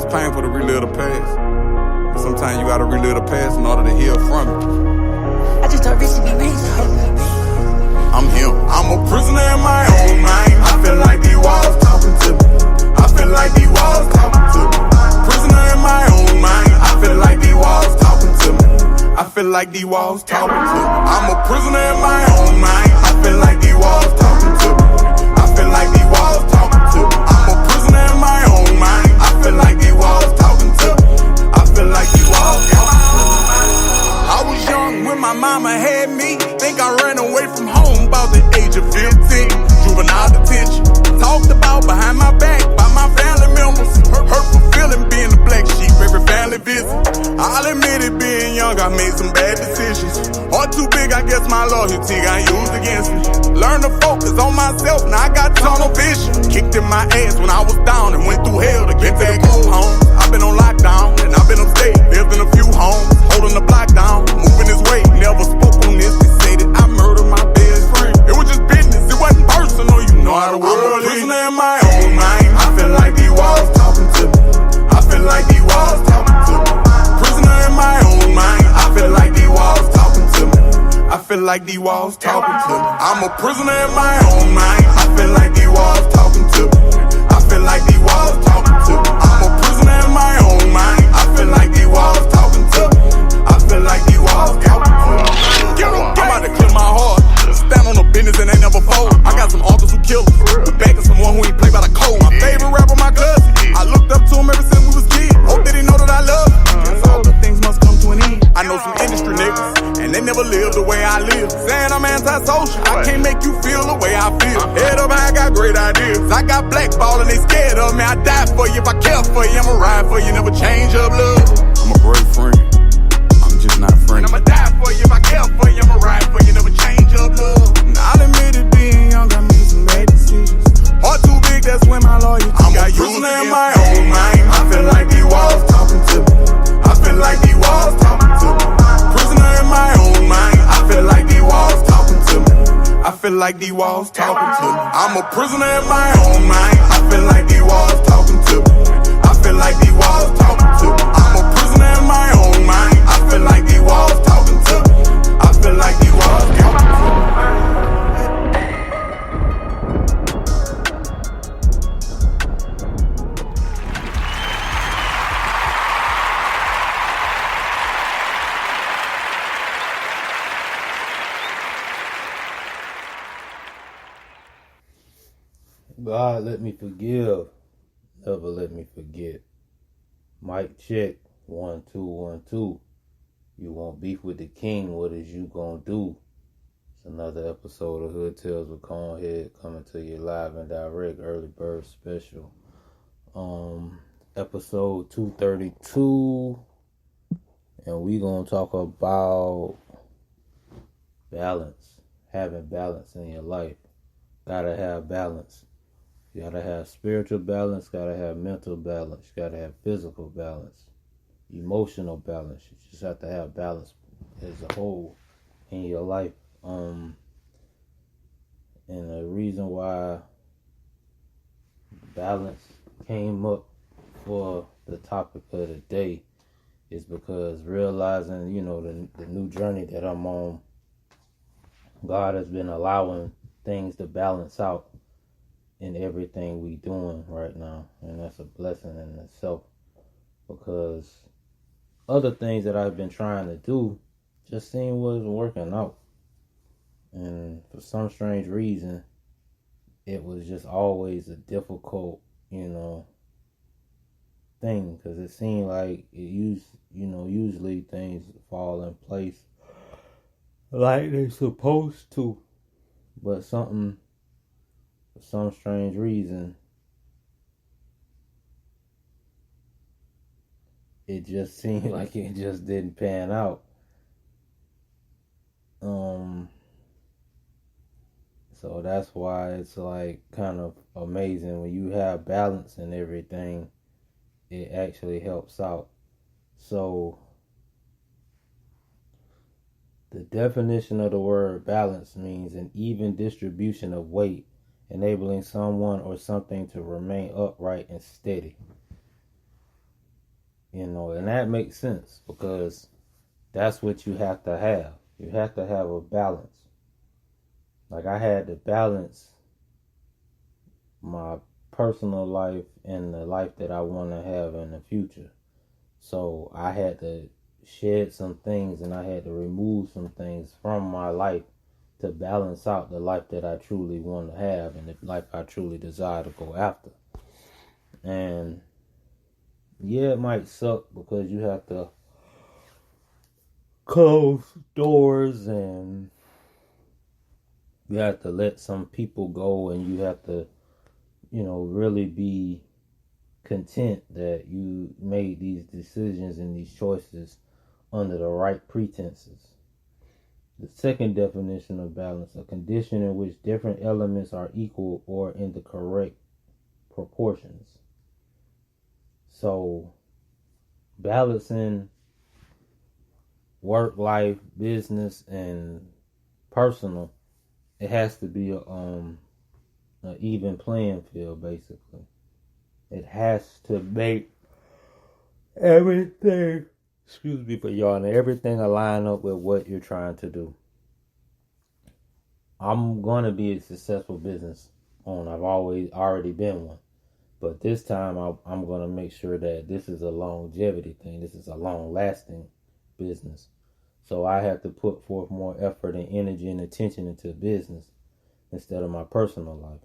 it's painful to relive the past. But sometimes you gotta relive the past in order to heal from it. I just thought rich to be rich. I'm him. I'm a prisoner in my own mind. I feel like these walls talking to me. I feel like these walls talking to me. Prisoner in my own mind. I feel like these walls talking to me. I feel like these walls talking to me. I'm a prisoner in my own mind. I feel like these walls talking to me. I feel like these walls talking to me. I'm a prisoner in my own mind. I feel like these walls talking to me. I feel like these walls talking to me. I was young when my mama had me. Think I ran away from home about the age of 15. Juvenile detention. Talked about behind my back by my family members. Hurtful feeling being the black sheep every family visit. I'll admit it, being young, I made some bad decisions. Heart too big, I guess my loyalty got used against me. Learn to focus on myself, now I got tunnel vision. Kicked in my ass when I was down and went through hell to get back home. I've been on lockdown and I've been upstate. Lived in a few homes, holding the block down, moving this way. Never spoke on this, they say that I murdered my best friend. It was just business, it wasn't personal, you know how the world is. I'm a prisoner in my own mind. I feel like these walls talking to me. I feel like these walls talking to me. Prisoner in my own mind. I feel like these walls talking to me. I feel like these walls talking to me. I'm a prisoner in my own mind. I feel like these walls talking to me. I feel like these walls talking to me. I'm a prisoner in my own mind. I feel like these walls talking to me. I feel like these walls talking to me. I'm about to clear my heart. Stand on the business and ain't never fold. I got some authors who kill us. We back at someone who ain't play by the code. My favorite rapper, my cousin. I looked up to him ever since we was kids. Hope that he know that I love him. Guess all good things must come to an end. I know some industry niggas, and they never live the way I live. Saying I'm antisocial, I can't make you feel the way I feel. Head up, I got great ideas. I got blackball and they scared of me. I die for you if I care for you. I'ma ride for you, never change up love. I'm a great friend. I'm just not friendly. I'ma die for you if I care for you. I'ma ride for you, never change up love. I'll admit it, being young, I made some bad decisions. Heart too big, that's when my loyalty got used in my own mind. I feel like these walls talking to me. I feel like these walls talking to me. Prisoner in my own mind. I feel like these walls talking to me. I feel like these walls talking to me. I'm a prisoner in my own mind. I feel like these walls talking to me. I feel like these walls talking to me. I'm a prisoner in my own mind. I feel like these walls talking to me. I feel like these walls talking to me. God, let me forgive. Never let me forget. Mic check. 1 2 1 2. You want beef with the king? What is you gonna do? It's another episode of Hood Tales with ConeHead coming to you live and direct. Early bird special. Episode 232, and we gonna talk about balance. Having balance in your life. Gotta have balance. You gotta have spiritual balance, gotta have mental balance, you gotta have physical balance, emotional balance. You just have to have balance as a whole in your life. And the reason why balance came up for the topic of the day is because realizing, the new journey that I'm on, God has been allowing things to balance out in everything we doing right now, and that's a blessing in itself, because other things that I've been trying to do just seemed wasn't working out, and for some strange reason it was just always a difficult thing, because it seemed like usually things fall in place like they're supposed to, but for some strange reason, it just seemed like it just didn't pan out. So that's why it's like kind of amazing when you have balance and everything, it actually helps out. So the definition of the word balance means an even distribution of weight, enabling someone or something to remain upright and steady. And that makes sense because that's what you have to have. You have to have a balance. Like I had to balance my personal life and the life that I want to have in the future. So I had to shed some things and I had to remove some things from my life to balance out the life that I truly want to have and the life I truly desire to go after. And yeah, it might suck because you have to close doors and you have to let some people go and you have to, really be content that you made these decisions and these choices under the right pretenses. The second definition of balance, a condition in which different elements are equal or in the correct proportions. So, balancing work, life, business, and personal, it has to be an even playing field, basically. It has to make everything, excuse me for yawning, everything align up with what you're trying to do. I'm going to be a successful business owner. I've already been one. But this time I'm going to make sure that this is a longevity thing. This is a long-lasting business. So I have to put forth more effort and energy and attention into business instead of my personal life.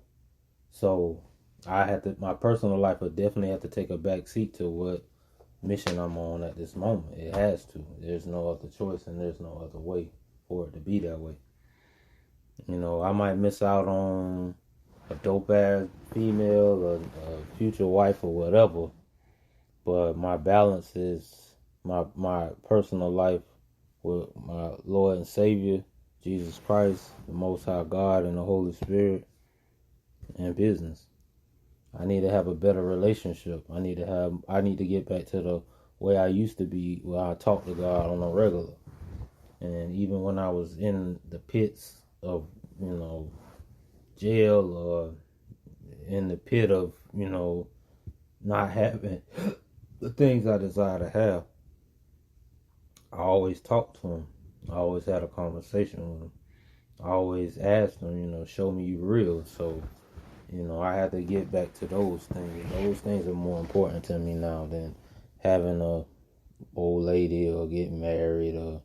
So my personal life will definitely have to take a back seat to what mission I'm on at this moment. It has to. There's no other choice and there's no other way for it to be that way. I might miss out on a dope ass female or a future wife or whatever, but my balance is my personal life with my Lord and Savior, Jesus Christ, the Most High God and the Holy Spirit, and business. I need to have a better relationship. I need to get back to the way I used to be, where I talk to God on a regular. And even when I was in the pits of, jail or in the pit of, not having the things I desire to have, I always talked to him. I always had a conversation with him. I always asked him, show me you real. So, I had to get back to those things. Those things are more important to me now than having a old lady or getting married or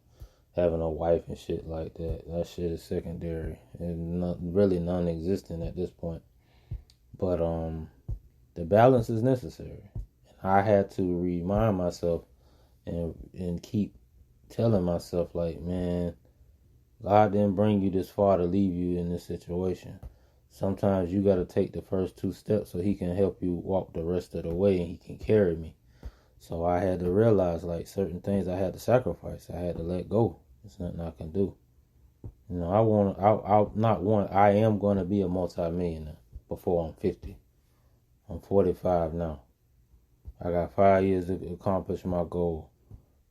having a wife and shit like that. That shit is secondary and really non-existent at this point. But the balance is necessary. I had to remind myself and keep telling myself, like, man, God didn't bring you this far to leave you in this situation. Sometimes you got to take the first 2 steps so he can help you walk the rest of the way and he can carry me. So I had to realize, like, certain things I had to sacrifice. I had to let go. There's nothing I can do. I am going to be a multi-millionaire before I'm 50. I'm 45 now. I got 5 years to accomplish my goal.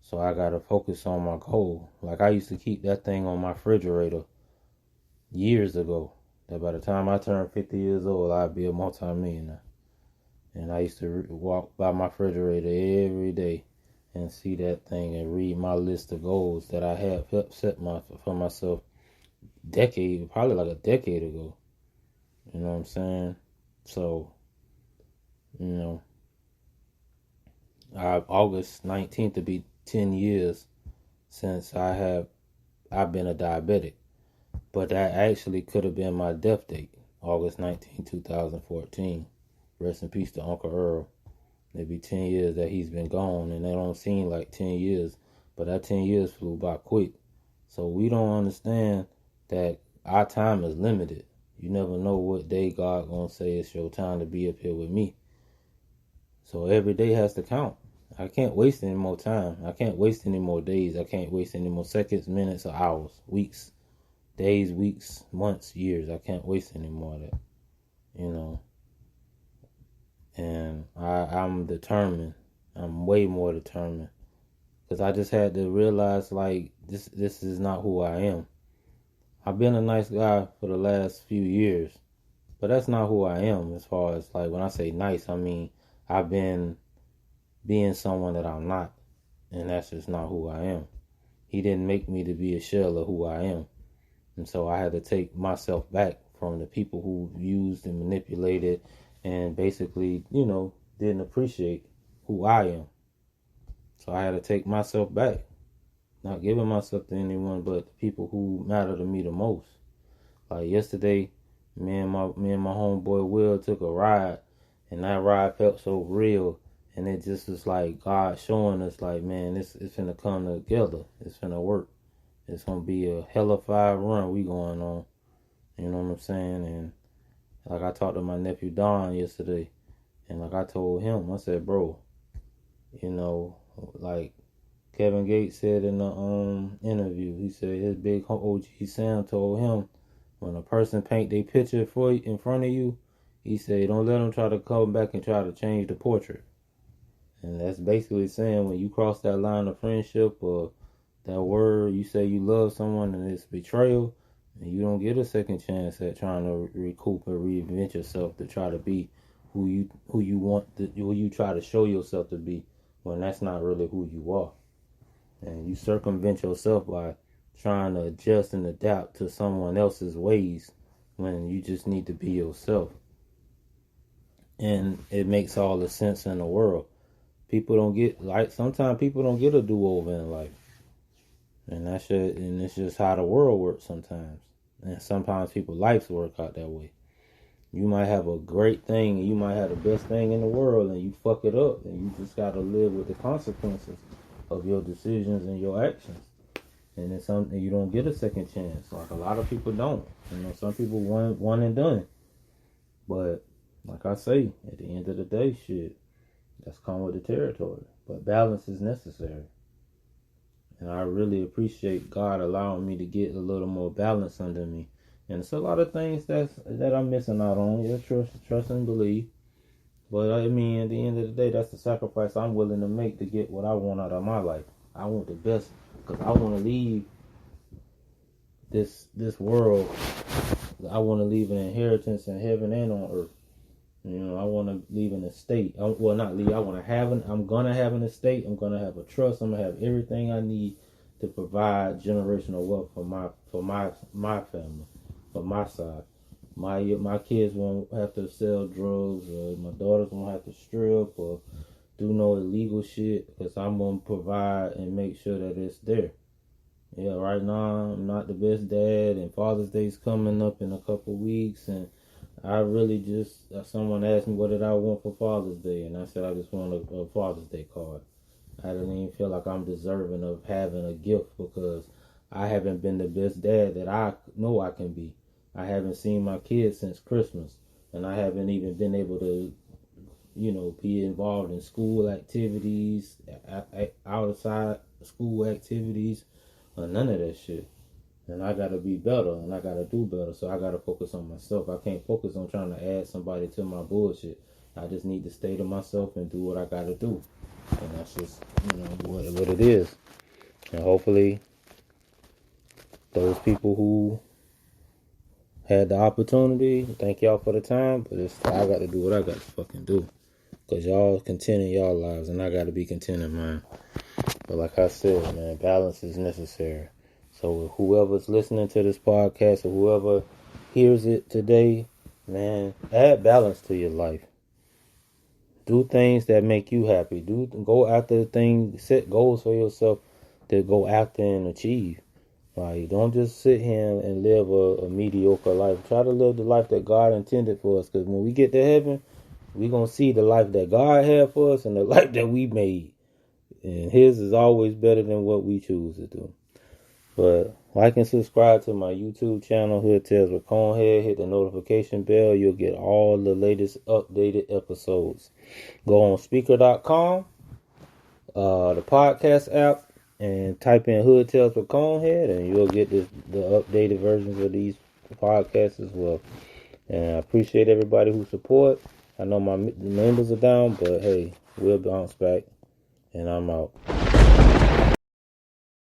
So I got to focus on my goal. Like, I used to keep that thing on my refrigerator years ago, that by the time I turned 50 years old, I'd be a multi-millionaire. And I used to walk by my refrigerator every day and see that thing and read my list of goals that I had set for myself probably like a decade ago. You know what I'm saying? So, August 19th to be 10 years since I've been a diabetic. But that actually could have been my death date, August 19, 2014. Rest in peace to Uncle Earl. It'd be 10 years that he's been gone, and they don't seem like 10 years, but that 10 years flew by quick. So we don't understand that our time is limited. You never know what day God gonna say it's your time to be up here with me. So every day has to count. I can't waste any more time. I can't waste any more days. I can't waste any more seconds, minutes, or hours, weeks, days, weeks, months, years. I can't waste any more of that, And I'm determined. I'm way more determined. Because I just had to realize, like, this is not who I am. I've been a nice guy for the last few years. But that's not who I am as far as, like, when I say nice, I mean, I've been being someone that I'm not. And that's just not who I am. He didn't make me to be a shell of who I am. And so I had to take myself back from the people who used and manipulated and basically, didn't appreciate who I am. So I had to take myself back. Not giving myself to anyone but the people who matter to me the most. Like yesterday, me and my homeboy Will took a ride, and that ride felt so real. And it just was like God showing us, like, man, it's finna come together. It's finna work. It's gonna be a hellified run we going on. You know what I'm saying? And like I talked to my nephew Don yesterday, and like I told him, I said, bro, like Kevin Gates said in the interview, he said his big OG Sam told him, when a person paint their picture for you, in front of you, he said, don't let them try to come back and try to change the portrait. And that's basically saying when you cross that line of friendship or that word, you say you love someone and it's betrayal, and you don't get a second chance at trying to recoup or reinvent yourself to try to be who you try to show yourself to be, when that's not really who you are. And you circumvent yourself by trying to adjust and adapt to someone else's ways when you just need to be yourself. And it makes all the sense in the world. Sometimes people don't get a do-over in life. And it's just how the world works sometimes. And sometimes people's lives work out that way. You might have a great thing, and you might have the best thing in the world, and you fuck it up, and you just gotta live with the consequences of your decisions and your actions. And it's something you don't get a second chance. Like a lot of people don't. Some people one and done. But like I say, at the end of the day, shit, that's come with the territory. But balance is necessary. And I really appreciate God allowing me to get a little more balance under me. And it's a lot of things that I'm missing out on. Yeah, trust and believe. But I mean, at the end of the day, that's the sacrifice I'm willing to make to get what I want out of my life. I want the best, because I want to leave this world. I want to leave an inheritance in heaven and on earth. I want to leave an estate. Not leave. I'm gonna have an estate. I'm gonna have a trust. I'm gonna have everything I need to provide generational wealth for my family, for my side. My kids won't have to sell drugs, or my daughters won't have to strip or do no illegal shit, because I'm gonna provide and make sure that it's there. Yeah, right now I'm not the best dad, and Father's Day's coming up in a couple weeks, and I really someone asked me what did I want for Father's Day, and I said I just want a Father's Day card. I didn't even feel like I'm deserving of having a gift, because I haven't been the best dad that I know I can be. I haven't seen my kids since Christmas, and I haven't even been able to, be involved in school activities, outside school activities, or none of that shit. And I gotta be better, and I gotta do better. So I gotta focus on myself. I can't focus on trying to add somebody to my bullshit. I just need to stay to myself and do what I gotta do. And that's just, what it is. And hopefully, those people who had the opportunity, thank y'all for the time. But I got to do what I got to fucking do. Because y'all content in y'all lives, and I got to be content in mine. But like I said, man, balance is necessary. So whoever's listening to this podcast, or whoever hears it today, man, add balance to your life. Do things that make you happy. Go after things, set goals for yourself to go after and achieve. Like, don't just sit here and live a mediocre life. Try to live the life that God intended for us. Because when we get to heaven, we're going to see the life that God had for us and the life that we made. And his is always better than what we choose to do. But like and subscribe to my YouTube channel, Hood Tales with ConeHead. Hit the notification bell. You'll get all the latest updated episodes. Go on Spreaker.com, the podcast app, and type in Hood Tales with ConeHead, and you'll get the updated versions of these podcasts as well. And I appreciate everybody who support. I know my members are down, but hey, we'll bounce back. And I'm out.